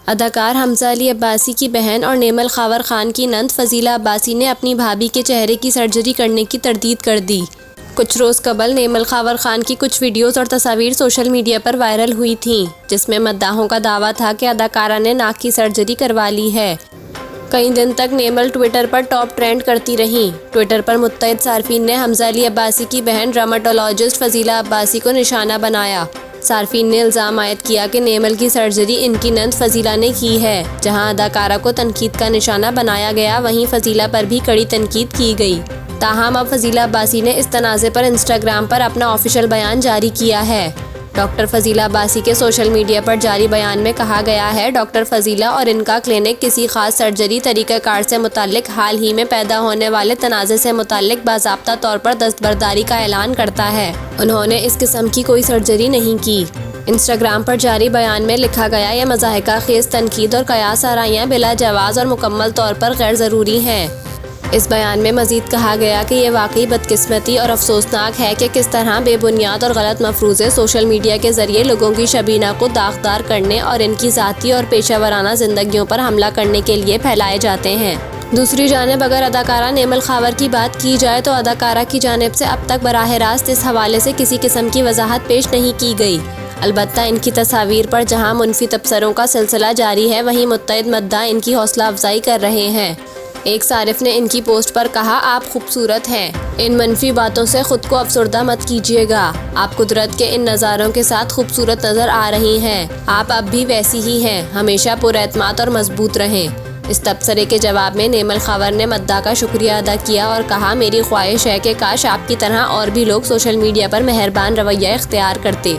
अदाकार हमजा अली अब्बासी की बहन और नेमल खावर खान की नंद फजीला अब्बासी ने अपनी भाभी के चेहरे की सर्जरी करने की तरदीद कर दी। कुछ रोज़ कबल नेमल खावर खान की कुछ वीडियोस और तस्वीर सोशल मीडिया पर वायरल हुई थीं, जिसमें मद्दाहों का दावा था कि अदाकारा ने नाक की सर्जरी करवा ली है। कई दिन तक नेमल ट्विटर पर टॉप ट्रेंड करती रहीं। ट्विटर पर मुत्तहिद सार्फिन ने हमजा अली अब्बासी की बहन डर्माटोलॉजिस्ट फजीला अब्बासी को निशाना बनाया। सार्फिन ने इल्ज़ाम आयद किया कि नेमल की सर्जरी इनकी नंद फजीला ने की है। जहां अदाकारा को तनकीद का निशाना बनाया गया, वहीं फजीला पर भी कड़ी तनकीद की गई। ताहम अब फजीला अब्बासी ने इस तनाज़े पर इंस्टाग्राम पर अपना ऑफिशियल बयान जारी किया है। डॉक्टर फजीला अब्बासी के सोशल मीडिया पर जारी बयान में कहा गया है, डॉक्टर फजीला और इनका क्लिनिक किसी खास सर्जरी तरीक़ाकार से मुताल्लिक हाल ही में पैदा होने वाले तनाज़े से मुताल्लिक बाज़ाब्ता तौर पर दस्तबरदारी का ऐलान करता है। उन्होंने इस किस्म की कोई सर्जरी नहीं की। इंस्टाग्राम पर जारी बयान में लिखा गया, यह मज़ाहिका खेज़ तनकीद और कयास आराइयाँ बिला जवाज़ और मुकम्मल तौर पर गैर ज़रूरी हैं। इस बयान में मज़ीद कहा गया कि यह वाकई बदकिस्मती और अफसोसनाक है कि किस तरह बेबुनियाद और गलत मफरूज़े सोशल मीडिया के ज़रिए लोगों की शबीना को दागदार करने और इनकी ज़ाती और पेशावराना ज़िंदगियों पर हमला करने के लिए फैलाए जाते हैं। दूसरी जानिब अगर अदाकारा नेमल खावर की बात की जाए तो अदाकारा की जानिब से अब तक बराह रास्त इस हवाले से किसी किस्म की वजाहत पेश नहीं की गई। अलबत्ता इनकी तस्वीर पर जहाँ मुनफी तबसरों का सिलसिला जारी है, वहीं मुत्तहिद मद्दा इनकी हौसला अफजाई कर रहे हैं। एक सारिफ ने इनकी पोस्ट पर कहा, आप खूबसूरत हैं, इन मनफी बातों से खुद को अफसरदा मत कीजिएगा। आप कुदरत के इन नज़ारों के साथ खूबसूरत नज़र आ रही हैं। आप अब भी वैसी ही हैं, हमेशा पुरएतमाद और मजबूत रहें। इस तबसरे के जवाब में नेमल खावर ने मद्दा का शुक्रिया अदा किया और कहा, मेरी ख्वाहिश है कि काश आपकी तरह और भी लोग सोशल मीडिया पर मेहरबान रवैया इख्तियार करते।